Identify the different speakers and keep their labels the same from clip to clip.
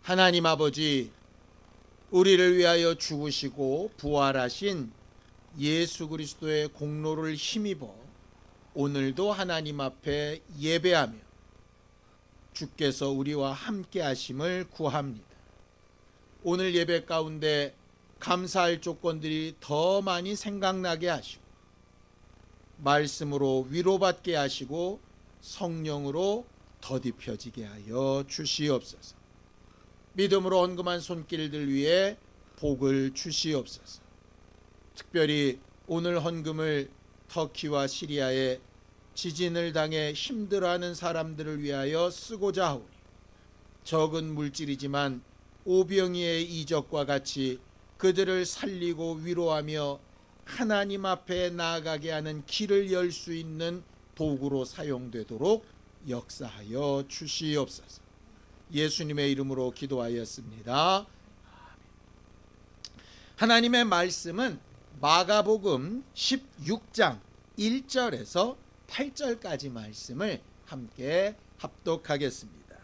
Speaker 1: 하나님 아버지, 우리를 위하여 죽으시고 부활하신 예수 그리스도의 공로를 힘입어 오늘도 하나님 앞에 예배하며 주께서 우리와 함께 하심을 구합니다. 오늘 예배 가운데 감사할 조건들이 더 많이 생각나게 하시고 말씀으로 위로받게 하시고 성령으로 더딥혀지게 하여 주시옵소서. 믿음으로 헌금한 손길들 위에 복을 주시옵소서. 특별히 오늘 헌금을 터키와 시리아에 지진을 당해 힘들어하는 사람들을 위하여 쓰고자 하오니 적은 물질이지만 오병이의 이적과 같이 그들을 살리고 위로하며 하나님 앞에 나아가게 하는 길을 열 수 있는 도구로 사용되도록 역사하여 주시옵소서. 예수님의 이름으로 기도하였습니다. 하나님의 말씀은 마가복음 16장 1절에서 8절까지 말씀을 함께 합독하겠습니다.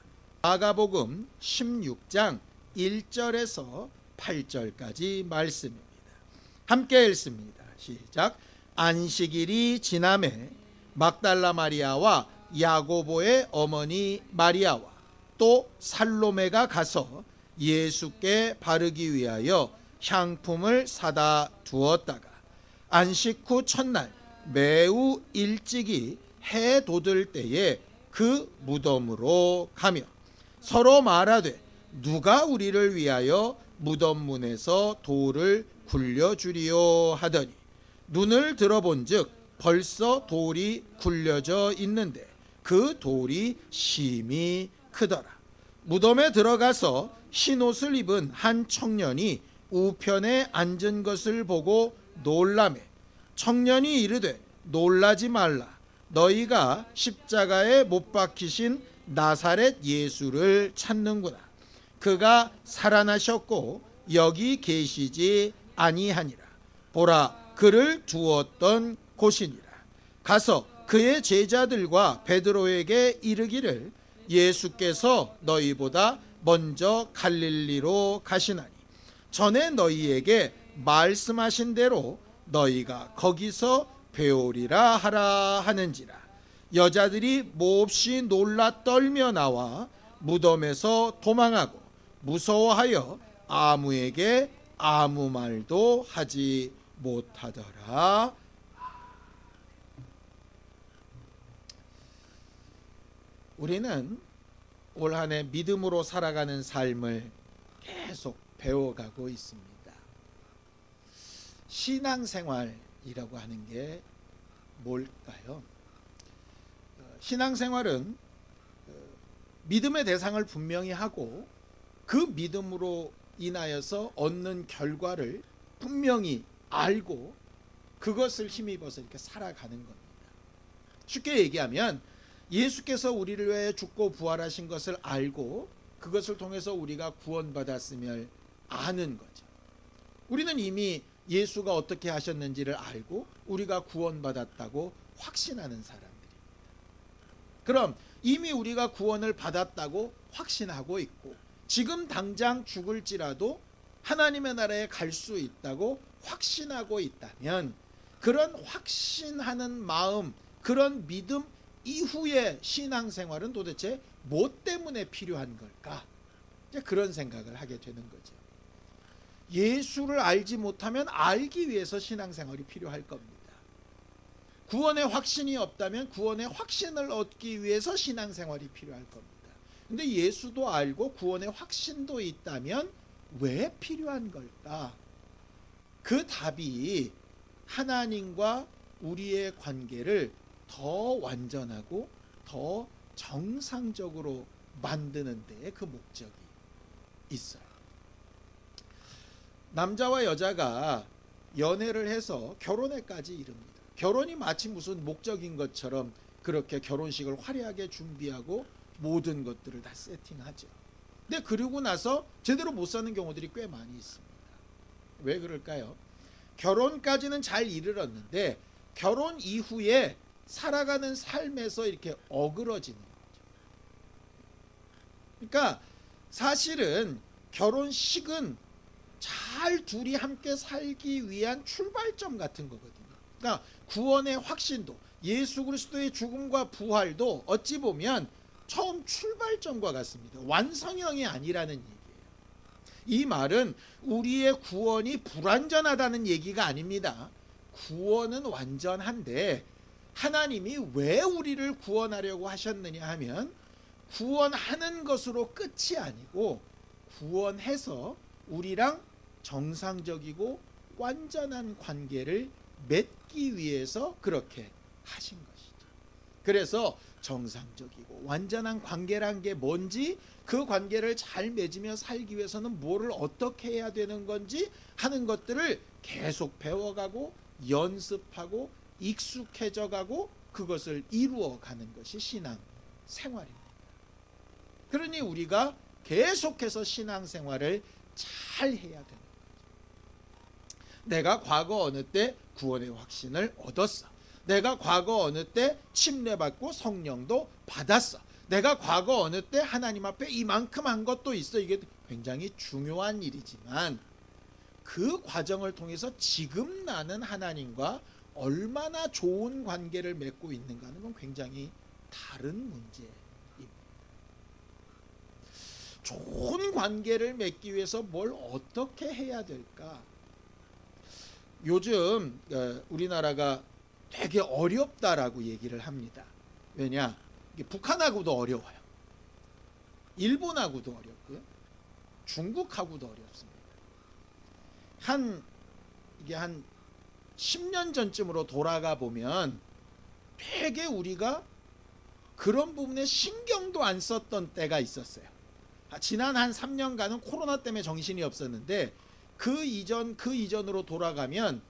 Speaker 1: 마가복음 16장 1절에서 8절까지 말씀입니다. 함께 읽습니다. 시작. 안식일이 지남에 막달라 마리아와 야고보의 어머니 마리아와 또 살로메가 가서 예수께 바르기 위하여 향품을 사다 두었다가 안식 후 첫날 매우 일찍이 해 돋을 때에 그 무덤으로 가며 서로 말하되 누가 우리를 위하여 무덤 문에서 돌을 굴려주리요 하더니 눈을 들어본즉 벌써 돌이 굴려져 있는데 그 돌이 심히 크더라. 무덤에 들어가서 흰옷을 입은 한 청년이 우편에 앉은 것을 보고 놀라매 청년이 이르되 놀라지 말라. 너희가 십자가에 못 박히신 나사렛 예수를 찾는구나. 그가 살아나셨고 여기 계시지 아니하니라. 보라, 그를 두었던 곳이니라. 가서 그의 제자들과 베드로에게 이르기를 예수께서 너희보다 먼저 갈릴리로 가시나니 전에 너희에게 말씀하신 대로 너희가 거기서 배우리라 하라 하는지라. 여자들이 몹시 놀라 떨며 나와 무덤에서 도망하고 무서워하여 아무에게 아무 말도 하지 못하더라. 우리는 올 한 해 믿음으로 살아가는 삶을 계속 배워가고 있습니다. 신앙생활이라고 하는 게 뭘까요? 신앙생활은 믿음의 대상을 분명히 하고 그 믿음으로 인하여서 얻는 결과를 분명히 알고 그것을 힘입어서 이렇게 살아가는 겁니다. 쉽게 얘기하면 예수께서 우리를 위해 죽고 부활하신 것을 알고 그것을 통해서 우리가 구원받았음을 아는 거죠. 우리는 이미 예수가 어떻게 하셨는지를 알고 우리가 구원받았다고 확신하는 사람들입니다. 그럼 이미 우리가 구원을 받았다고 확신하고 있고 지금 당장 죽을지라도 하나님의 나라에 갈 수 있다고 확신하고 있다면 그런 확신하는 마음, 그런 믿음 이후의 신앙생활은 도대체 뭐 때문에 필요한 걸까? 이제 그런 생각을 하게 되는 거죠. 예수를 알지 못하면 알기 위해서 신앙생활이 필요할 겁니다. 구원의 확신이 없다면 구원의 확신을 얻기 위해서 신앙생활이 필요할 겁니다. 근데 예수도 알고 구원의 확신도 있다면 왜 필요한 걸까? 그 답이 하나님과 우리의 관계를 더 완전하고 더 정상적으로 만드는 데에 그 목적이 있어요. 남자와 여자가 연애를 해서 결혼에까지 이릅니다. 결혼이 마치 무슨 목적인 것처럼 그렇게 결혼식을 화려하게 준비하고 모든 것들을 다 세팅하죠. 근데 그러고 나서 제대로 못 사는 경우들이 꽤 많이 있습니다. 왜 그럴까요? 결혼까지는 잘 이르렀는데 결혼 이후에 살아가는 삶에서 이렇게 어그러지는 거죠. 그러니까 사실은 결혼식은 잘 둘이 함께 살기 위한 출발점 같은 거거든요. 그러니까 구원의 확신도, 예수 그리스도의 죽음과 부활도 어찌 보면 처음 출발점과 같습니다. 완성형이 아니라는 얘기예요. 이 말은 우리의 구원이 불완전하다는 얘기가 아닙니다. 구원은 완전한데 하나님이 왜 우리를 구원하려고 하셨느냐 하면 구원하는 것으로 끝이 아니고 구원해서 우리랑 정상적이고 완전한 관계를 맺기 위해서 그렇게 하신 것이죠. 그래서 정상적이고 완전한 관계란 게 뭔지, 그 관계를 잘 맺으며 살기 위해서는 뭐를 어떻게 해야 되는 건지 하는 것들을 계속 배워가고 연습하고 익숙해져 가고 그것을 이루어가는 것이 신앙 생활입니다. 그러니 우리가 계속해서 신앙생활을 잘 해야 되는 거죠. 내가 과거 어느 때 구원의 확신을 얻었어. 내가 과거 어느 때 침례받고 성령도 받았어. 내가 과거 어느 때 하나님 앞에 이만큼 한 것도 있어. 이게 굉장히 중요한 일이지만 그 과정을 통해서 지금 나는 하나님과 얼마나 좋은 관계를 맺고 있는가 하는 건 굉장히 다른 문제입니다. 좋은 관계를 맺기 위해서 뭘 어떻게 해야 될까? 요즘 우리나라가 되게 어렵다라고 얘기를 합니다. 왜냐? 북한하고도 어려워요. 일본하고도 어렵고요. 중국하고도 어렵습니다. 이게 한 10년 전쯤으로 돌아가 보면 되게 우리가 그런 부분에 신경도 안 썼던 때가 있었어요. 지난 한 3년간은 코로나 때문에 정신이 없었는데 그 이전으로 돌아가면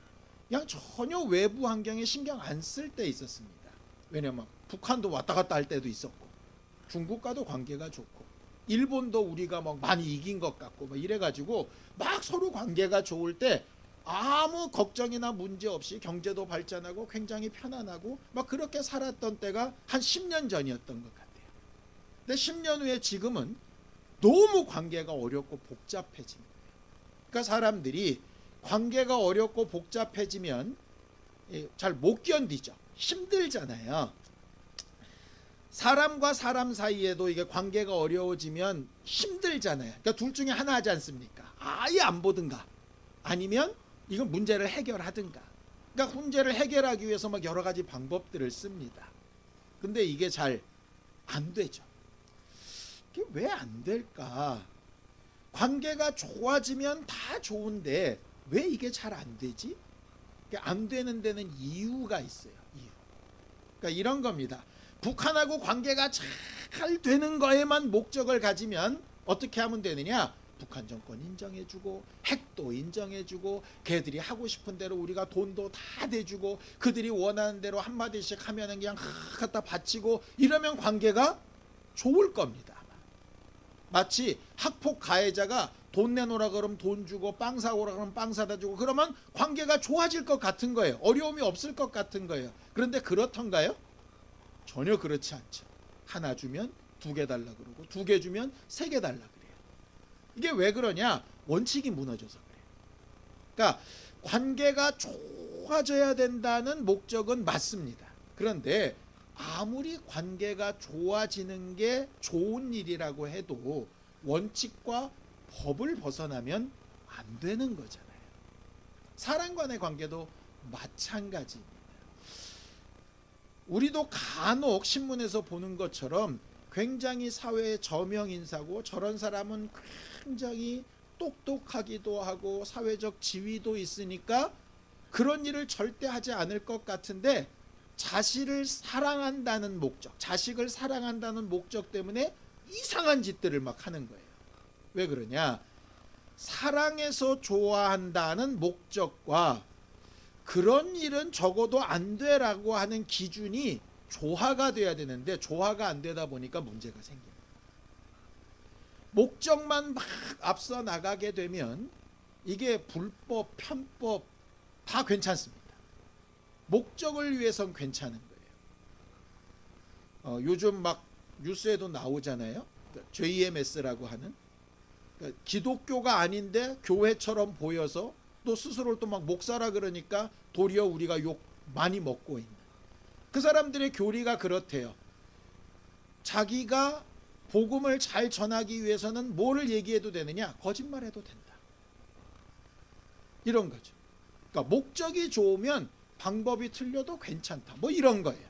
Speaker 1: 그냥 전혀 외부 환경에 신경 안 쓸 때 있었습니다. 왜냐면 북한도 왔다 갔다 할 때도 있었고 중국과도 관계가 좋고 일본도 우리가 막 많이 이긴 것 같고 막 이래가지고 막 서로 관계가 좋을 때 아무 걱정이나 문제 없이 경제도 발전하고 굉장히 편안하고 막 그렇게 살았던 때가 한 10년 전이었던 것 같아요. 근데 10년 후에 지금은 너무 관계가 어렵고 복잡해진 거예요. 그러니까 사람들이 관계가 어렵고 복잡해지면 잘 못 견디죠. 힘들잖아요. 사람과 사람 사이에도 이게 관계가 어려워지면 힘들잖아요. 그러니까 둘 중에 하나 하지 않습니까? 아예 안 보든가 아니면 이건 문제를 해결하든가. 그러니까 문제를 해결하기 위해서 막 여러 가지 방법들을 씁니다. 근데 이게 잘 안 되죠. 이게 왜 안 될까? 관계가 좋아지면 다 좋은데 왜 이게 잘 안 되지? 안 되는 데는 이유가 있어요. 이유. 그러니까 이런 겁니다. 북한하고 관계가 잘 되는 거에만 목적을 가지면 어떻게 하면 되느냐? 북한 정권 인정해주고 핵도 인정해주고 걔들이 하고 싶은 대로 우리가 돈도 다 대주고 그들이 원하는 대로 한마디씩 하면은 그냥 갖다 바치고 이러면 관계가 좋을 겁니다. 마치 학폭 가해자가 돈 내놓으라 그러면 돈 주고 빵 사오라 그러면 빵 사다 주고 그러면 관계가 좋아질 것 같은 거예요. 어려움이 없을 것 같은 거예요. 그런데 그렇던가요? 전혀 그렇지 않죠. 하나 주면 2개 달라 그러고 2개 주면 3개 달라 그래요. 이게 왜 그러냐? 원칙이 무너져서 그래요. 그러니까 관계가 좋아져야 된다는 목적은 맞습니다. 그런데 아무리 관계가 좋아지는 게 좋은 일이라고 해도 원칙과 법을 벗어나면 안 되는 거잖아요. 사람 간의 관계도 마찬가지입니다. 우리도 간혹 신문에서 보는 것처럼 굉장히 사회의 저명 인사고 저런 사람은 굉장히 똑똑하기도 하고 사회적 지위도 있으니까 그런 일을 절대 하지 않을 것 같은데 자식을 사랑한다는 목적 때문에 이상한 짓들을 막 하는 거예요. 왜 그러냐? 사랑해서 좋아한다는 목적과 그런 일은 적어도 안 되라고 하는 기준이 조화가 돼야 되는데 조화가 안 되다 보니까 문제가 생깁니다. 목적만 막 앞서 나가게 되면 이게 불법, 편법 다 괜찮습니다. 목적을 위해선 괜찮은 거예요. 요즘 막 뉴스에도 나오잖아요. JMS라고 하는 그러니까 기독교가 아닌데 교회처럼 보여서 또 스스로를 또 막 목사라 그러니까 도리어 우리가 욕 많이 먹고 있는 그 사람들의 교리가 그렇대요. 자기가 복음을 잘 전하기 위해서는 뭐를 얘기해도 되느냐? 거짓말해도 된다. 이런 거죠. 그러니까 목적이 좋으면 방법이 틀려도 괜찮다. 뭐 이런 거예요.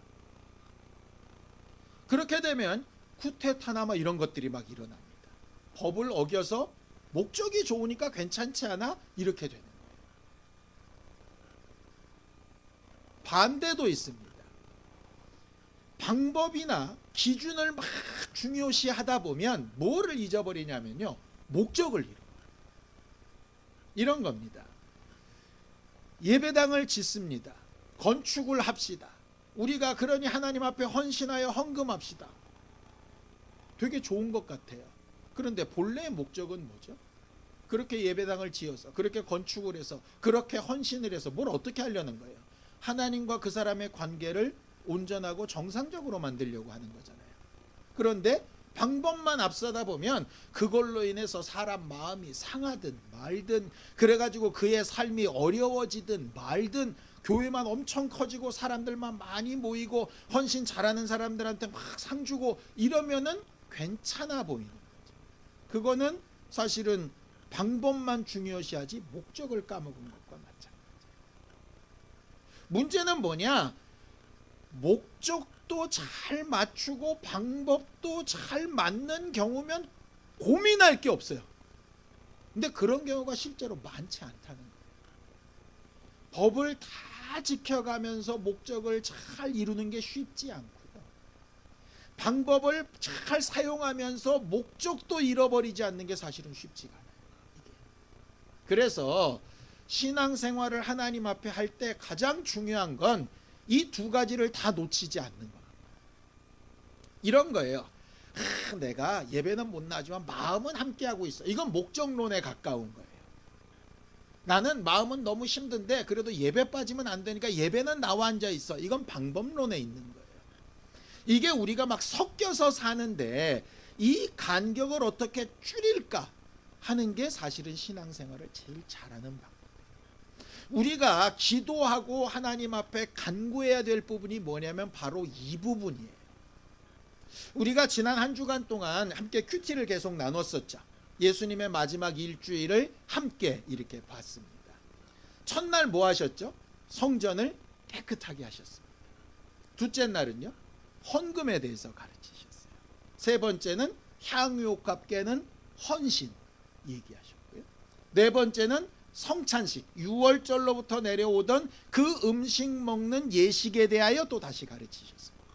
Speaker 1: 그렇게 되면 쿠데타나 뭐 이런 것들이 막 일어납니다. 법을 어겨서 목적이 좋으니까 괜찮지 않아? 이렇게 되는 거예요. 반대도 있습니다. 방법이나 기준을 막 중요시 하다 보면 뭐를 잊어버리냐면요, 목적을 잃어요. 이런 겁니다. 예배당을 짓습니다. 건축을 합시다. 우리가 그러니 하나님 앞에 헌신하여 헌금합시다. 되게 좋은 것 같아요. 그런데 본래의 목적은 뭐죠? 그렇게 예배당을 지어서 그렇게 건축을 해서 그렇게 헌신을 해서 뭘 어떻게 하려는 거예요? 하나님과 그 사람의 관계를 온전하고 정상적으로 만들려고 하는 거잖아요. 그런데 방법만 앞서다 보면 그걸로 인해서 사람 마음이 상하든 말든, 그래가지고 그의 삶이 어려워지든 말든, 교회만 엄청 커지고 사람들만 많이 모이고 헌신 잘하는 사람들한테 막 상 주고 이러면은 괜찮아 보이는 거죠. 그거는 사실은 방법만 중요시하지 목적을 까먹은 것과 마찬가지예요. 문제는 뭐냐? 목적도 잘 맞추고 방법도 잘 맞는 경우면 고민할 게 없어요. 근데 그런 경우가 실제로 많지 않다는 거예요. 법을 다 지켜가면서 목적을 잘 이루는 게 쉽지 않고요. 방법을 잘 사용하면서 목적도 잃어버리지 않는 게 사실은 쉽지가 않아요. 그래서 신앙생활을 하나님 앞에 할 때 가장 중요한 건 이 두 가지를 다 놓치지 않는 겁니다. 이런 거예요. 내가 예배는 못 나지만 마음은 함께하고 있어. 이건 목적론에 가까운 거예요. 나는 마음은 너무 힘든데 그래도 예배 빠지면 안 되니까 예배는 나와 앉아 있어. 이건 방법론에 있는 거예요. 이게 우리가 막 섞여서 사는데 이 간격을 어떻게 줄일까 하는 게 사실은 신앙생활을 제일 잘하는 방법. 우리가 기도하고 하나님 앞에 간구해야 될 부분이 뭐냐면 바로 이 부분이에요. 우리가 지난 한 주간 동안 함께 큐티를 계속 나눴었죠. 예수님의 마지막 일주일을 함께 이렇게 봤습니다. 첫날 뭐 하셨죠? 성전을 깨끗하게 하셨습니다. 둘째 날은요, 헌금에 대해서 가르치셨어요. 세 번째는 향유옥합 깨는 헌신 얘기하셨고요. 네 번째는 성찬식, 6월절로부터 내려오던 그 음식 먹는 예식에 대하여 또 다시 가르치셨습니다.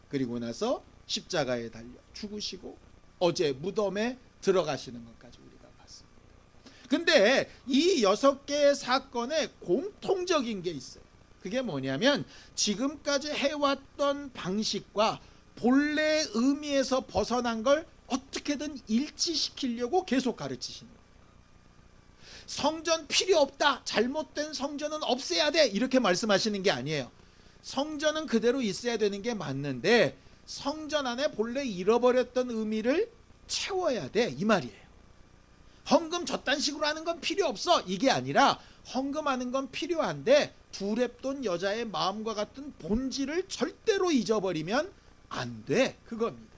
Speaker 1: 그리고 나서 십자가에 달려 죽으시고 어제 무덤에 들어가시는 것까지 우리가 봤습니다. 근데 이 6개의 사건에 공통적인 게 있어요. 그게 뭐냐면 지금까지 해왔던 방식과 본래의 의미에서 벗어난 걸 어떻게든 일치시키려고 계속 가르치시는 거예요. 성전 필요 없다, 잘못된 성전은 없애야 돼, 이렇게 말씀하시는 게 아니에요. 성전은 그대로 있어야 되는 게 맞는데 성전 안에 본래 잃어버렸던 의미를 채워야 돼, 이 말이에요. 헌금 저딴 식으로 하는 건 필요 없어, 이게 아니라 헌금하는 건 필요한데 두렙돈 여자의 마음과 같은 본질을 절대로 잊어버리면 안 돼, 그겁니다.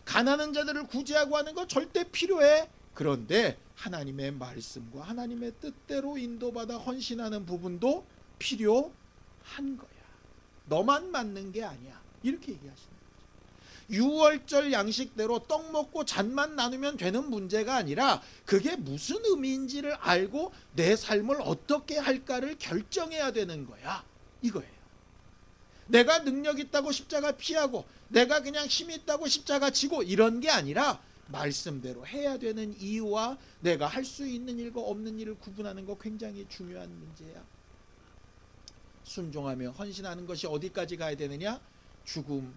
Speaker 1: 가난한 자들을 구제하고 하는 거 절대 필요해. 그런데 하나님의 말씀과 하나님의 뜻대로 인도받아 헌신하는 부분도 필요한 거야. 너만 맞는 게 아니야, 이렇게 얘기하시는 거죠. 6월절 양식대로 떡 먹고 잔만 나누면 되는 문제가 아니라 그게 무슨 의미인지를 알고 내 삶을 어떻게 할까를 결정해야 되는 거야, 이거예요. 내가 능력 있다고 십자가 피하고 내가 그냥 힘 있다고 십자가 지고 이런 게 아니라 말씀대로 해야 되는 이유와 내가 할 수 있는 일과 없는 일을 구분하는 거 굉장히 중요한 문제야. 순종하며 헌신하는 것이 어디까지 가야 되느냐? 죽음,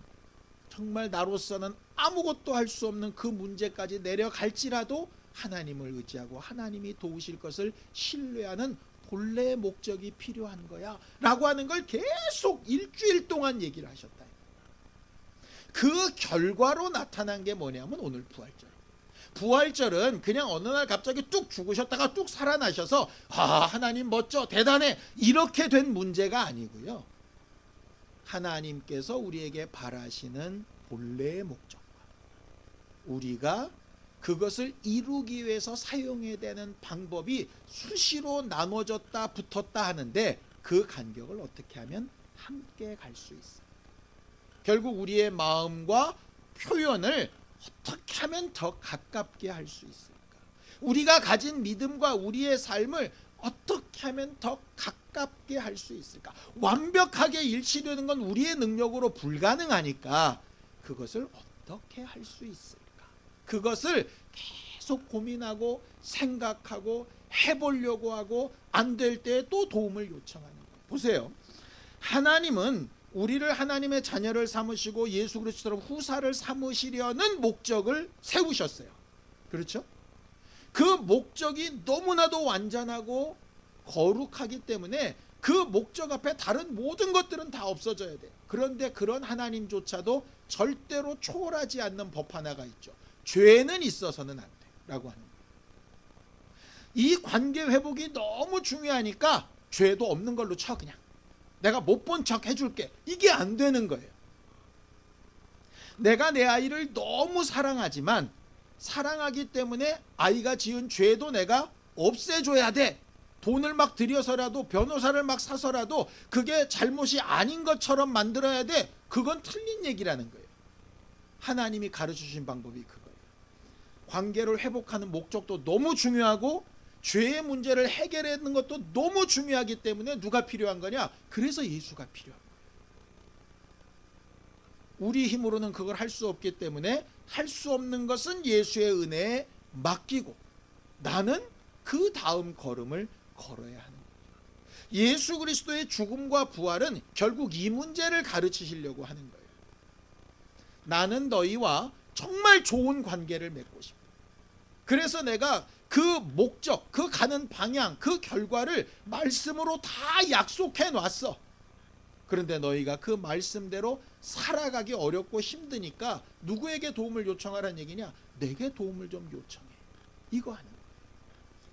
Speaker 1: 정말 나로서는 아무것도 할 수 없는 그 문제까지 내려갈지라도 하나님을 의지하고 하나님이 도우실 것을 신뢰하는 본래의 목적이 필요한 거야 라고 하는 걸 계속 일주일 동안 얘기를 하셨다. 그 결과로 나타난 게 뭐냐면 오늘 부활절. 부활절은 그냥 어느 날 갑자기 뚝 죽으셨다가 뚝 살아나셔서 하나님 멋져 대단해 이렇게 된 문제가 아니고요. 하나님께서 우리에게 바라시는 본래의 목적과 우리가 그것을 이루기 위해서 사용해야 되는 방법이 수시로 나눠졌다 붙었다 하는데 그 간격을 어떻게 하면 함께 갈 수 있어요. 결국 우리의 마음과 표현을 어떻게 하면 더 가깝게 할 수 있을까? 우리가 가진 믿음과 우리의 삶을 어떻게 하면 더 가깝게 할 수 있을까? 완벽하게 일치되는 건 우리의 능력으로 불가능하니까 그것을 어떻게 할 수 있을까? 그것을 계속 고민하고 생각하고 해보려고 하고 안 될 때 또 도움을 요청하는 거예요. 보세요. 하나님은 우리를 하나님의 자녀를 삼으시고 예수 그리스도처럼 후사를 삼으시려는 목적을 세우셨어요. 그렇죠? 그 목적이 너무나도 완전하고 거룩하기 때문에 그 목적 앞에 다른 모든 것들은 다 없어져야 돼요. 그런데 그런 하나님조차도 절대로 초월하지 않는 법 하나가 있죠. 죄는 있어서는 안 돼 라고 하는 거예요. 이 관계 회복이 너무 중요하니까 죄도 없는 걸로 쳐. 그냥 내가 못 본 척 해줄게. 이게 안 되는 거예요. 내가 내 아이를 너무 사랑하지만 사랑하기 때문에 아이가 지은 죄도 내가 없애줘야 돼. 돈을 막 들여서라도 변호사를 막 사서라도 그게 잘못이 아닌 것처럼 만들어야 돼. 그건 틀린 얘기라는 거예요. 하나님이 가르쳐주신 방법이 그거예요. 관계를 회복하는 목적도 너무 중요하고 죄의 문제를 해결하는 것도 너무 중요하기 때문에 누가 필요한 거냐? 그래서 예수가 필요한 거예요. 우리 힘으로는 그걸 할 수 없기 때문에 할 수 없는 것은 예수의 은혜에 맡기고 나는 그 다음 걸음을 걸어야 하는 거예요. 예수 그리스도의 죽음과 부활은 결국 이 문제를 가르치시려고 하는 거예요. 나는 너희와 정말 좋은 관계를 맺고 싶어. 그래서 내가 그 목적, 그 가는 방향, 그 결과를 말씀으로 다 약속해 놨어. 그런데 너희가 그 말씀대로 살아가기 어렵고 힘드니까 누구에게 도움을 요청하라는 얘기냐? 내게 도움을 좀 요청해. 이거 하는 거예요.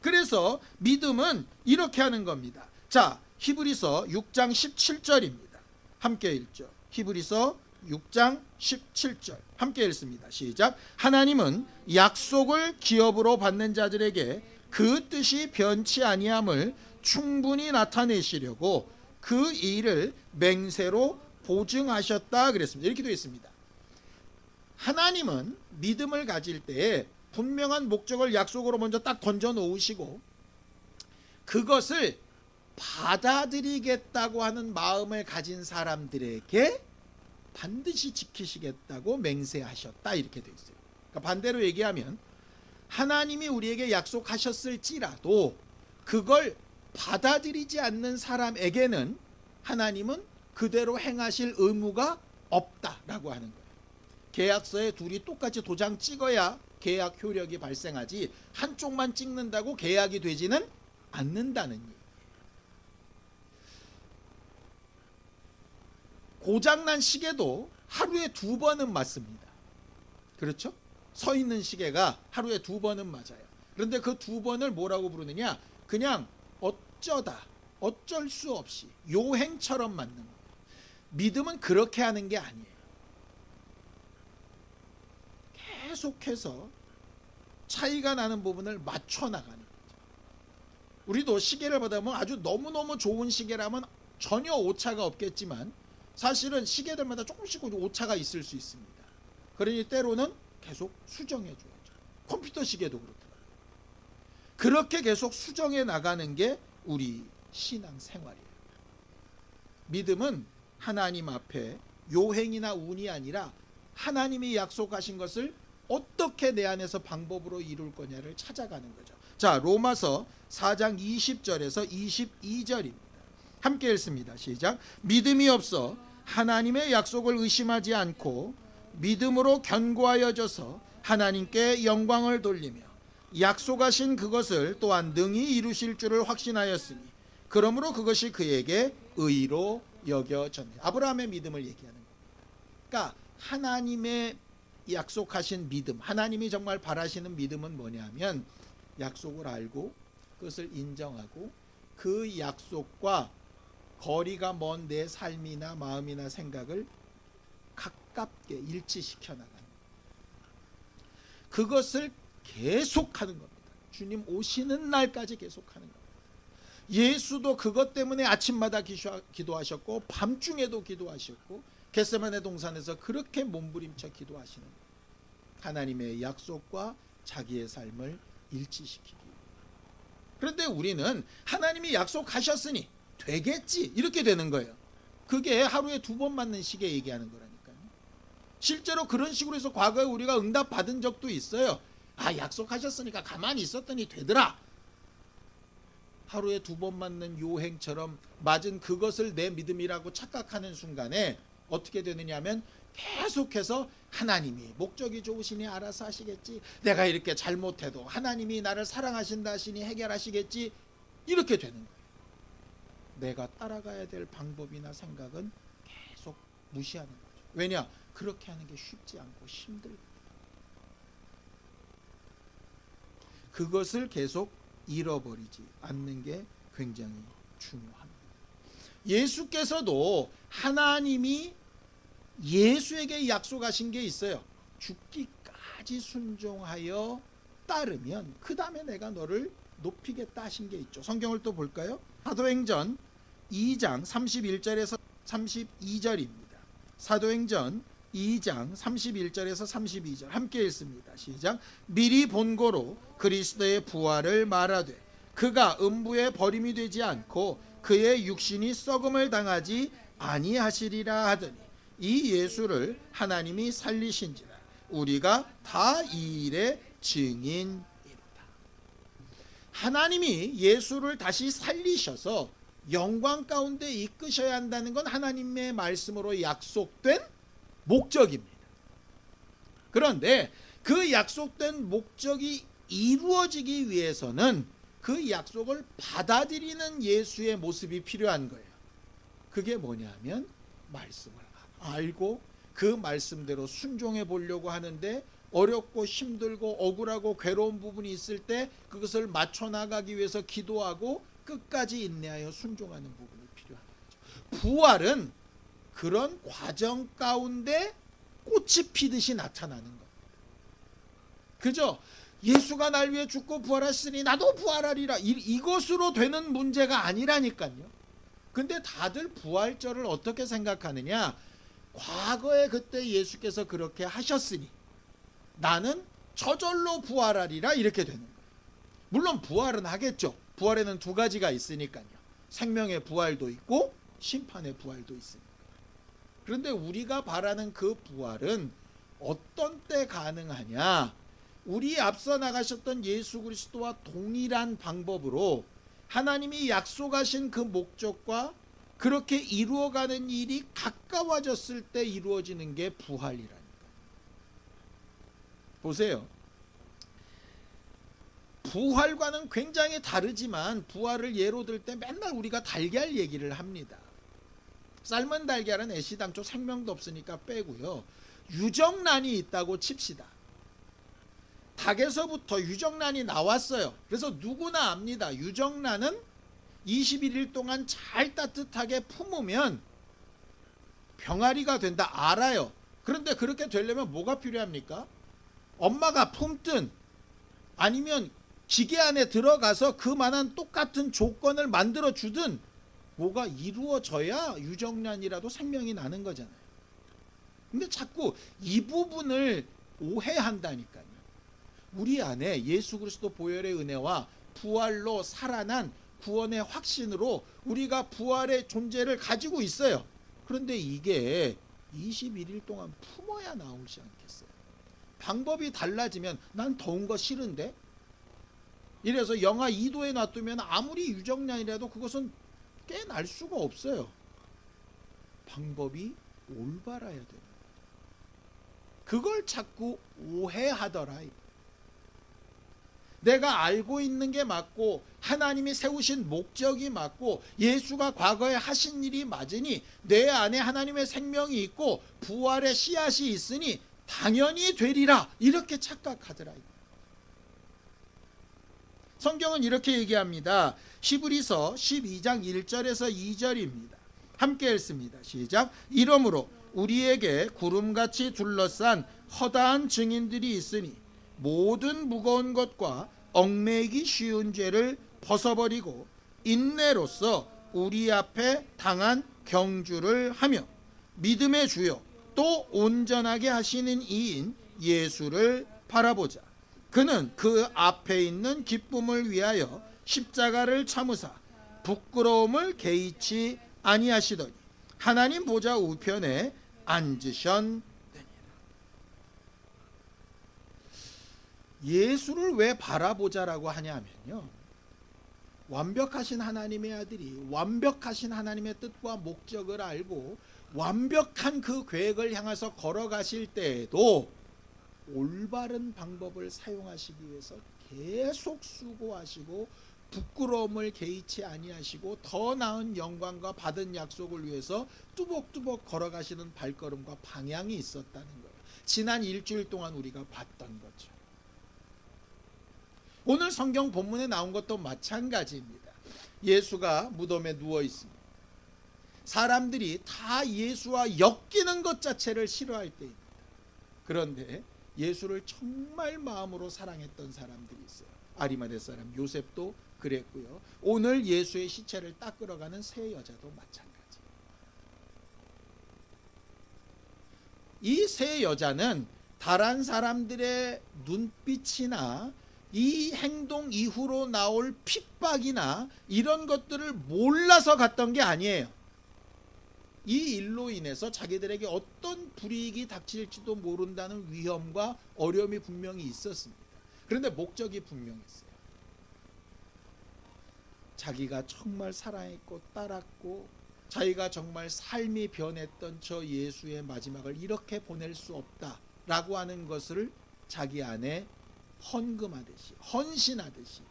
Speaker 1: 그래서 믿음은 이렇게 하는 겁니다. 자, 히브리서 6장 17절입니다. 함께 읽죠. 히브리서 6장 17절 함께 읽습니다. 시작. 하나님은 약속을 기업으로 받는 자들에게 그 뜻이 변치 아니함을 충분히 나타내시려고 그 일을 맹세로 보증하셨다 그랬습니다. 이렇게 되어 있습니다. 하나님은 믿음을 가질 때에 분명한 목적을 약속으로 먼저 딱 던져 놓으시고 그것을 받아들이겠다고 하는 마음을 가진 사람들에게 반드시 지키시겠다고 맹세하셨다 이렇게 되어 있어요. 그러니까 반대로 얘기하면 하나님이 우리에게 약속하셨을지라도 그걸 받아들이지 않는 사람에게는 하나님은 그대로 행하실 의무가 없다라고 하는 거예요. 계약서에 둘이 똑같이 도장 찍어야 계약 효력이 발생하지 한쪽만 찍는다고 계약이 되지는 않는다는 얘기예요. 고장난 시계도 하루에 2번은 맞습니다. 그렇죠? 서 있는 시계가 하루에 2번은 맞아요. 그런데 그 2번을 뭐라고 부르느냐? 그냥 어쩌다, 어쩔 수 없이 요행처럼 맞는 거예요. 믿음은 그렇게 하는 게 아니에요. 계속해서 차이가 나는 부분을 맞춰 나가는 거죠. 우리도 시계를 보다 보면 아주 너무너무 좋은 시계라면 전혀 오차가 없겠지만 사실은 시계들마다 조금씩 오차가 있을 수 있습니다. 그러니 때로는 계속 수정해 줘야죠. 컴퓨터 시계도 그렇더라고요. 그렇게 계속 수정해 나가는 게 우리 신앙 생활이에요. 믿음은 하나님 앞에 요행이나 운이 아니라 하나님이 약속하신 것을 어떻게 내 안에서 방법으로 이룰 거냐를 찾아가는 거죠. 자, 로마서 4장 20절에서 22절입니다. 함께 읽습니다. 시작. 믿음이 없어 하나님의 약속을 의심하지 않고 믿음으로 견고하여져서 하나님께 영광을 돌리며 약속하신 그것을 또한 능히 이루실 줄을 확신하였으니 그러므로 그것이 그에게 의로 여겨졌네. 아브라함의 믿음을 얘기하는 겁니다. 그러니까 하나님의 약속하신 믿음, 하나님이 정말 바라시는 믿음은 뭐냐면 약속을 알고 그것을 인정하고 그 약속과 거리가 먼 내 삶이나 마음이나 생각을 가깝게 일치시켜 나가는, 그것을 계속하는 겁니다. 주님 오시는 날까지 계속하는 겁니다. 예수도 그것 때문에 아침마다 기도하셨고 밤중에도 기도하셨고 겟세마네 동산에서 그렇게 몸부림쳐 기도하시는 거예요. 하나님의 약속과 자기의 삶을 일치시키기. 그런데 우리는 하나님이 약속하셨으니 되겠지 이렇게 되는 거예요. 그게 하루에 2번 맞는 시계 얘기하는 거라니까요. 실제로 그런 식으로 해서 과거에 우리가 응답 받은 적도 있어요. 아, 약속하셨으니까 가만히 있었더니 되더라. 하루에 2번 맞는 요행처럼 맞은 그것을 내 믿음이라고 착각하는 순간에 어떻게 되느냐 하면 계속해서 하나님이 목적이 좋으시니 알아서 하시겠지, 내가 이렇게 잘못해도 하나님이 나를 사랑하신다 하시니 해결하시겠지, 이렇게 되는 거예요. 내가 따라가야 될 방법이나 생각은 계속 무시하는 거죠. 왜냐? 그렇게 하는 게 쉽지 않고 힘들거든요. 그것을 계속 잃어버리지 않는 게 굉장히 중요합니다. 예수께서도 하나님이 예수에게 약속하신 게 있어요. 죽기까지 순종하여 따르면 그 다음에 내가 너를 높이겠다 하신 게 있죠. 성경을 또 볼까요? 사도행전 2장 31절에서 32절입니다. 사도행전 2장 31절에서 32절 함께 읽습니다. 시작. 미리 본고로 그리스도의 부활을 말하되 그가 음부에 버림이 되지 않고 그의 육신이 썩음을 당하지 아니하시리라 하더니 이 예수를 하나님이 살리신지라 우리가 다 이 일의 증인이로다. 하나님이 예수를 다시 살리셔서 영광 가운데 이끄셔야 한다는 건 하나님의 말씀으로 약속된 목적입니다. 그런데 그 약속된 목적이 이루어지기 위해서는 그 약속을 받아들이는 예수의 모습이 필요한 거예요. 그게 뭐냐면 말씀을 알고 그 말씀대로 순종해 보려고 하는데 어렵고 힘들고 억울하고 괴로운 부분이 있을 때 그것을 맞춰 나가기 위해서 기도하고 끝까지 인내하여 순종하는 부분이 필요한 거죠. 부활은 그런 과정 가운데 꽃이 피듯이 나타나는 거예요. 그죠? 예수가 날 위해 죽고 부활하시니 나도 부활하리라, 이것으로 되는 문제가 아니라니까요. 근데 다들 부활절을 어떻게 생각하느냐? 과거에 그때 예수께서 그렇게 하셨으니 나는 저절로 부활하리라, 이렇게 되는 거예요. 물론 부활은 하겠죠. 부활에는 2가지가 있으니까요. 생명의 부활도 있고 심판의 부활도 있습니다. 그런데 우리가 바라는 그 부활은 어떤 때 가능하냐? 우리 앞서 나가셨던 예수 그리스도와 동일한 방법으로 하나님이 약속하신 그 목적과 그렇게 이루어가는 일이 가까워졌을 때 이루어지는 게 부활이라니까. 보세요. 부활과는 굉장히 다르지만 부활을 예로 들 때 맨날 우리가 달걀 얘기를 합니다. 삶은 달걀은 애시당초 생명도 없으니까 빼고요. 유정란이 있다고 칩시다. 닭에서부터 유정란이 나왔어요. 그래서 누구나 압니다. 유정란은 21일 동안 잘 따뜻하게 품으면 병아리가 된다, 알아요. 그런데 그렇게 되려면 뭐가 필요합니까? 엄마가 품든 아니면 기계 안에 들어가서 그만한 똑같은 조건을 만들어 주든 뭐가 이루어져야 유정란이라도 생명이 나는 거잖아요. 근데 자꾸 이 부분을 오해한다니까요. 우리 안에 예수 그리스도 보혈의 은혜와 부활로 살아난 구원의 확신으로 우리가 부활의 존재를 가지고 있어요. 그런데 이게 21일 동안 품어야 나오지 않겠어요? 방법이 달라지면 난 더운 거 싫은데? 이래서 영하 2도에 놔두면 아무리 유정란이라도 그것은 깨날 수가 없어요. 방법이 올바라야 돼요. 그걸 자꾸 오해하더라. 내가 알고 있는 게 맞고 하나님이 세우신 목적이 맞고 예수가 과거에 하신 일이 맞으니 내 안에 하나님의 생명이 있고 부활의 씨앗이 있으니 당연히 되리라 이렇게 착각하더라. 성경은 이렇게 얘기합니다. 히브리서 12장 1절에서 2절입니다. 함께 읽습니다. 시작. 이러므로 우리에게 구름같이 둘러싼 허다한 증인들이 있으니 모든 무거운 것과 얽매이기 쉬운 죄를 벗어버리고 인내로써 우리 앞에 당한 경주를 하며 믿음의 주요 또 온전하게 하시는 이인 예수를 바라보자. 그는 그 앞에 있는 기쁨을 위하여 십자가를 참으사 부끄러움을 개의치 아니하시더니 하나님 보좌 우편에 앉으셨느니라. 예수를 왜 바라보자라고 하냐면요, 완벽하신 하나님의 아들이 완벽하신 하나님의 뜻과 목적을 알고 완벽한 그 계획을 향해서 걸어가실 때에도 올바른 방법을 사용하시기 위해서 계속 수고하시고 부끄러움을 개의치 아니하시고 더 나은 영광과 받은 약속을 위해서 뚜벅뚜벅 걸어가시는 발걸음과 방향이 있었다는 거예요. 지난 일주일 동안 우리가 봤던 거죠. 오늘 성경 본문에 나온 것도 마찬가지입니다. 예수가 무덤에 누워 있습니다. 사람들이 다 예수와 엮이는 것 자체를 싫어할 때입니다. 그런데 예수를 정말 마음으로 사랑했던 사람들이 있어요. 아리마대 사람 요셉도 그랬고요. 오늘 예수의 시체를 닦으러 가는 세 여자도 마찬가지예요. 이 세 여자는 다른 사람들의 눈빛이나 이 행동 이후로 나올 핍박이나 이런 것들을 몰라서 갔던 게 아니에요. 이 일로 인해서 자기들에게 어떤 불이익이 닥칠지도 모른다는 위험과 어려움이 분명히 있었습니다. 그런데 목적이 분명했어요. 자기가 정말 사랑했고 따랐고 자기가 정말 삶이 변했던 저 예수의 마지막을 이렇게 보낼 수 없다라고 하는 것을 자기 안에 헌금하듯이 헌신하듯이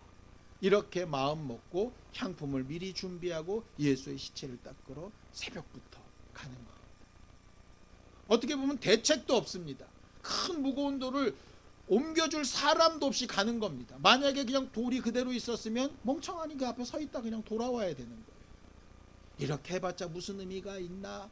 Speaker 1: 이렇게 마음 먹고 향품을 미리 준비하고 예수의 시체를 닦으러 새벽부터 가는 겁니다. 어떻게 보면 대책도 없습니다. 큰 무거운 돌을 옮겨줄 사람도 없이 가는 겁니다. 만약에 그냥 돌이 그대로 있었으면 멍청하니 그 앞에 서 있다 그냥 돌아와야 되는 거예요. 이렇게 해봤자 무슨 의미가 있나?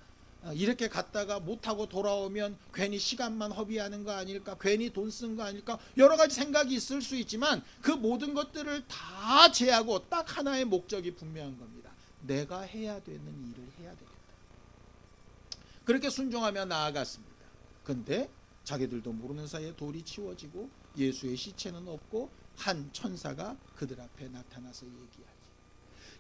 Speaker 1: 이렇게 갔다가 못하고 돌아오면 괜히 시간만 허비하는 거 아닐까? 괜히 돈 쓴 거 아닐까? 여러 가지 생각이 있을 수 있지만 그 모든 것들을 다 제하고 딱 하나의 목적이 분명한 겁니다. 내가 해야 되는 일을 해야 되겠다. 그렇게 순종하며 나아갔습니다. 근데 자기들도 모르는 사이에 돌이 치워지고 예수의 시체는 없고 한 천사가 그들 앞에 나타나서 얘기하지.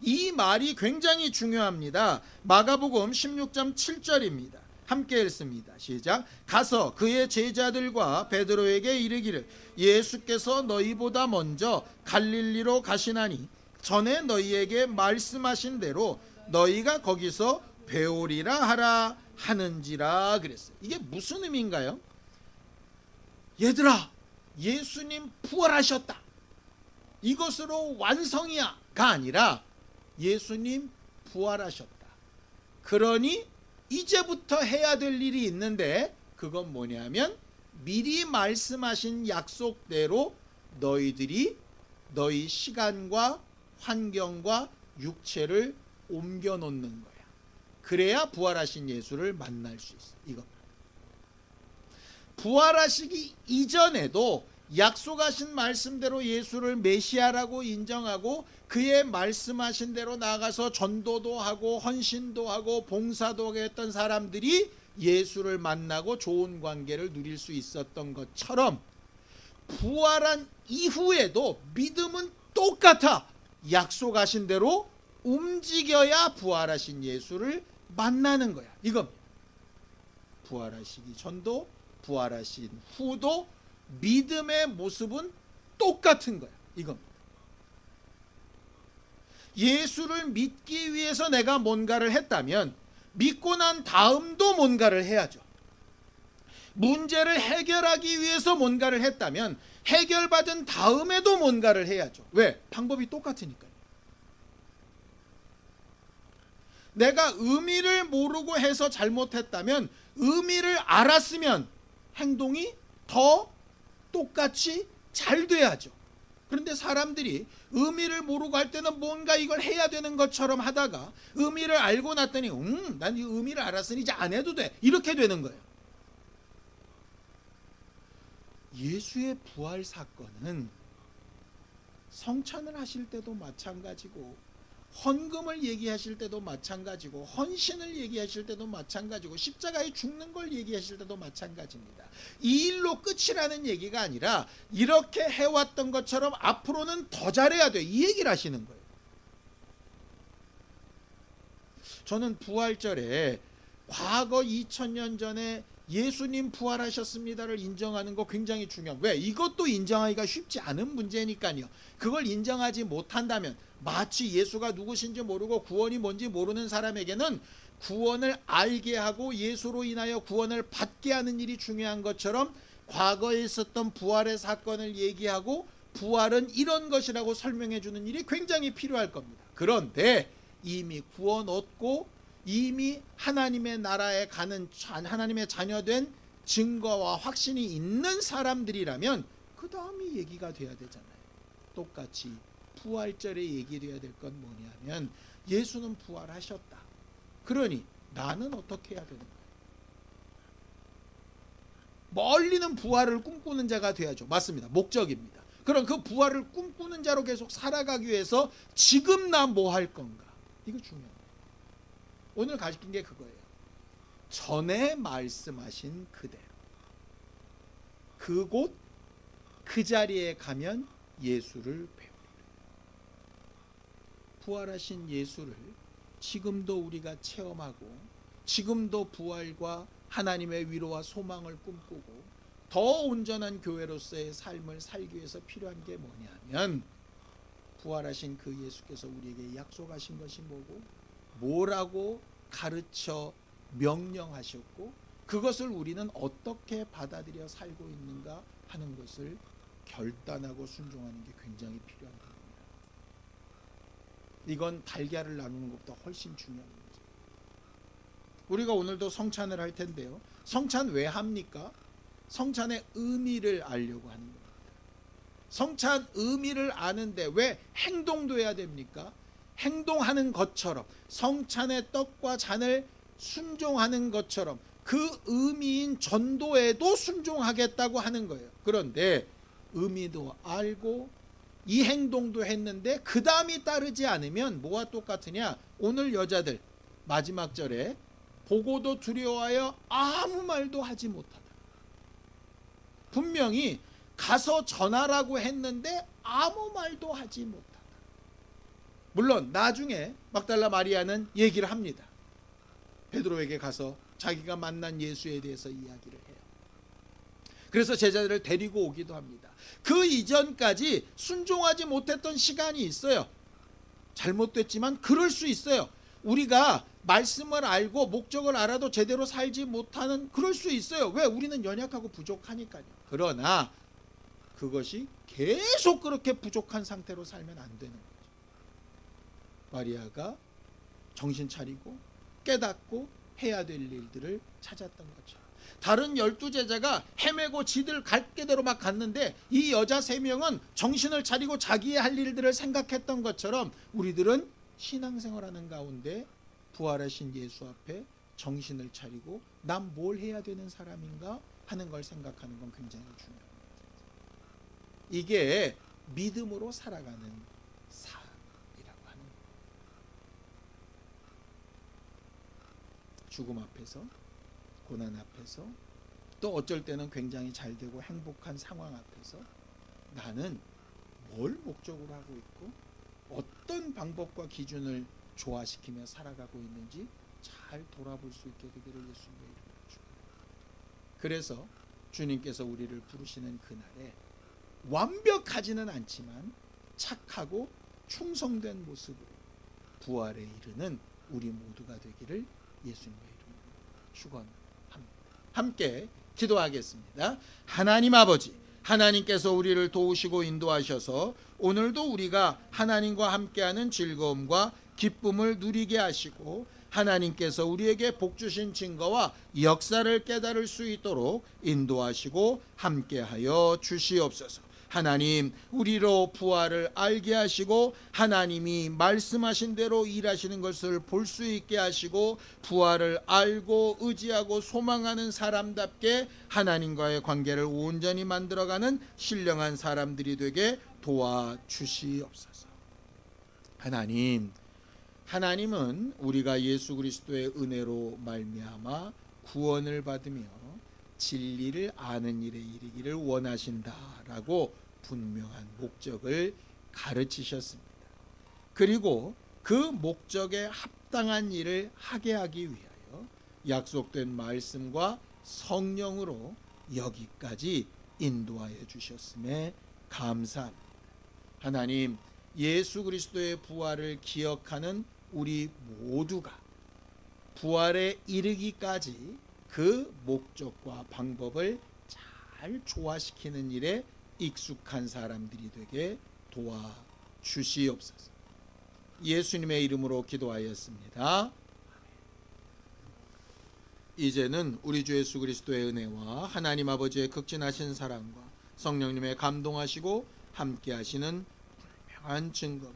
Speaker 1: 이 말이 굉장히 중요합니다. 마가복음 16장 7절입니다. 함께 읽습니다. 시작. 가서 그의 제자들과 베드로에게 이르기를 예수께서 너희보다 먼저 갈릴리로 가시나니 전에 너희에게 말씀하신 대로 너희가 거기서 배우리라 하라 하는지라 그랬어요. 이게 무슨 의미인가요? 얘들아, 예수님 부활하셨다. 이것으로 완성이야가 아니라 예수님 부활하셨다. 그러니 이제부터 해야 될 일이 있는데 그건 뭐냐면 미리 말씀하신 약속대로 너희들이 너희 시간과 환경과 육체를 옮겨 놓는 거야. 그래야 부활하신 예수를 만날 수 있어. 이겁니다. 부활하시기 이전에도 약속하신 말씀대로 예수를 메시아라고 인정하고 그의 말씀하신 대로 나가서 전도도 하고 헌신도 하고 봉사도 하게 했던 사람들이 예수를 만나고 좋은 관계를 누릴 수 있었던 것처럼 부활한 이후에도 믿음은 똑같아. 약속하신 대로 움직여야 부활하신 예수를 만나는 거야. 이겁니다. 부활하시기 전도 부활하신 후도 믿음의 모습은 똑같은 거야. 이겁니다. 예수를 믿기 위해서 내가 뭔가를 했다면 믿고 난 다음도 뭔가를 해야죠. 문제를 해결하기 위해서 뭔가를 했다면 해결받은 다음에도 뭔가를 해야죠. 왜? 방법이 똑같으니까요. 내가 의미를 모르고 해서 잘못했다면 의미를 알았으면 행동이 더 똑같이 잘 돼야죠. 그런데 사람들이 의미를 모르고 할 때는 뭔가 이걸 해야 되는 것처럼 하다가 의미를 알고 났더니 난 이 의미를 알았으니 이제 안 해도 돼, 이렇게 되는 거예요. 예수의 부활 사건은 성찬을 하실 때도 마찬가지고, 헌금을 얘기하실 때도 마찬가지고, 헌신을 얘기하실 때도 마찬가지고, 십자가에 죽는 걸 얘기하실 때도 마찬가지입니다. 이 일로 끝이라는 얘기가 아니라 이렇게 해왔던 것처럼 앞으로는 더 잘해야 돼, 이 얘기를 하시는 거예요. 저는 부활절에 과거 2000년 전에 예수님 부활하셨습니다를 인정하는 거 굉장히 중요해요. 왜? 이것도 인정하기가 쉽지 않은 문제니까요. 그걸 인정하지 못한다면 마치 예수가 누구신지 모르고 구원이 뭔지 모르는 사람에게는 구원을 알게 하고 예수로 인하여 구원을 받게 하는 일이 중요한 것처럼 과거에 있었던 부활의 사건을 얘기하고 부활은 이런 것이라고 설명해 주는 일이 굉장히 필요할 겁니다. 그런데 이미 구원 얻고 이미 하나님의 나라에 가는 하나님의 자녀된 증거와 확신이 있는 사람들이라면 그 다음이 얘기가 돼야 되잖아요. 똑같이 부활절에 얘기돼야 될 건 뭐냐면 예수는 부활하셨다. 그러니 나는 어떻게 해야 되는 거예요? 멀리는 부활을 꿈꾸는 자가 돼야죠. 맞습니다. 목적입니다. 그럼 그 부활을 꿈꾸는 자로 계속 살아가기 위해서 지금 나 뭐 할 건가? 이거 중요합니다. 오늘 가르친 게 그거예요. 전에 말씀하신 그대로 그곳 그 자리에 가면 예수를 배우리라. 부활하신 예수를 지금도 우리가 체험하고 지금도 부활과 하나님의 위로와 소망을 꿈꾸고 더 온전한 교회로서의 삶을 살기 위해서 필요한 게 뭐냐면 부활하신 그 예수께서 우리에게 약속하신 것이 뭐고 뭐라고 가르쳐 명령하셨고 그것을 우리는 어떻게 받아들여 살고 있는가 하는 것을 결단하고 순종하는 게 굉장히 필요한 겁니다. 이건 달걀을 나누는 것보다 훨씬 중요한 문제. 우리가 오늘도 성찬을 할 텐데요. 성찬 왜 합니까? 성찬의 의미를 알려고 하는 겁니다. 성찬 의미를 아는데 왜 행동도 해야 됩니까? 행동하는 것처럼 성찬의 떡과 잔을 순종하는 것처럼 그 의미인 전도에도 순종하겠다고 하는 거예요. 그런데 의미도 알고 이 행동도 했는데 그 다음이 따르지 않으면 뭐와 똑같으냐? 오늘 여자들 마지막 절에 보고도 두려워하여 아무 말도 하지 못하다. 분명히 가서 전하라고 했는데 아무 말도 하지 못하다. 물론 나중에 막달라 마리아는 얘기를 합니다. 베드로에게 가서 자기가 만난 예수에 대해서 이야기를 해요. 그래서 제자들을 데리고 오기도 합니다. 그 이전까지 순종하지 못했던 시간이 있어요. 잘못됐지만 그럴 수 있어요. 우리가 말씀을 알고 목적을 알아도 제대로 살지 못하는 그럴 수 있어요. 왜? 우리는 연약하고 부족하니까요. 그러나 그것이 계속 그렇게 부족한 상태로 살면 안 되는 거예요. 마리아가 정신 차리고 깨닫고 해야 될 일들을 찾았던 것처럼 다른 12제자가 헤매고 지들 갈 길대로 막 갔는데 이 여자 3명은 정신을 차리고 자기의 할 일들을 생각했던 것처럼 우리들은 신앙생활하는 가운데 부활하신 예수 앞에 정신을 차리고 난 뭘 해야 되는 사람인가 하는 걸 생각하는 건 굉장히 중요합니다. 이게 믿음으로 살아가는 삶이라고 하는 거예요. 죽음 앞에서 고난 앞에서 또 어쩔 때는 굉장히 잘 되고 행복한 상황 앞에서 나는 뭘 목적으로 하고 있고 어떤 방법과 기준을 조화시키며 살아가고 있는지 잘 돌아볼 수 있게 되기를 예수님의 이름으로 축원합니다. 그래서 주님께서 우리를 부르시는 그날에 완벽하지는 않지만 착하고 충성된 모습으로 부활에 이르는 우리 모두가 되기를 예수님의 이름으로 축원합니다. 함께 기도하겠습니다. 하나님 아버지, 하나님께서 우리를 도우시고 인도하셔서 오늘도 우리가 하나님과 함께하는 즐거움과 기쁨을 누리게 하시고 하나님께서 우리에게 복 주신 증거와 역사를 깨달을 수 있도록 인도하시고 함께하여 주시옵소서. 하나님, 우리로 부활을 알게 하시고 하나님이 말씀하신 대로 일하시는 것을 볼 수 있게 하시고 부활을 알고 의지하고 소망하는 사람답게 하나님과의 관계를 온전히 만들어가는 신령한 사람들이 되게 도와주시옵소서. 하나님은 우리가 예수 그리스도의 은혜로 말미암아 구원을 받으며 진리를 아는 일에 이르기를 원하신다라고 분명한 목적을 가르치셨습니다. 그리고 그 목적에 합당한 일을 하게 하기 위하여 약속된 말씀과 성령으로 여기까지 인도하여 주셨음에 감사합니다. 하나님, 예수 그리스도의 부활을 기억하는 우리 모두가 부활에 이르기까지 그 목적과 방법을 잘 조화시키는 일에 익숙한 사람들이 되게 도와주시옵소서. 예수님의 이름으로 기도하였습니다. 이제는 우리 주 예수 그리스도의 은혜와 하나님 아버지의 극진하신 사랑과 성령님의 감동하시고 함께하시는 분명한 증거가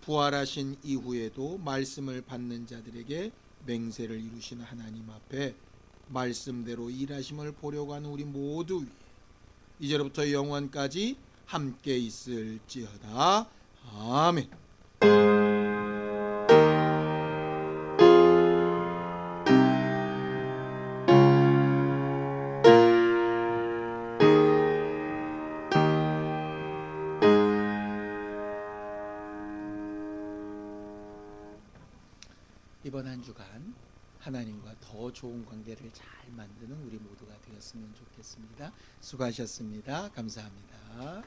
Speaker 1: 부활하신 이후에도 말씀을 받는 자들에게 맹세를 이루시는 하나님 앞에 말씀대로 일하심을 보려고 하는 우리 모두 위에 이제로부터 영원까지 함께 있을지어다. 아멘. 이번 한 주간 하나님과 더 좋은 관계를 잘 만드는 우리 모두가 되었으면 좋겠습니다. 수고하셨습니다. 감사합니다.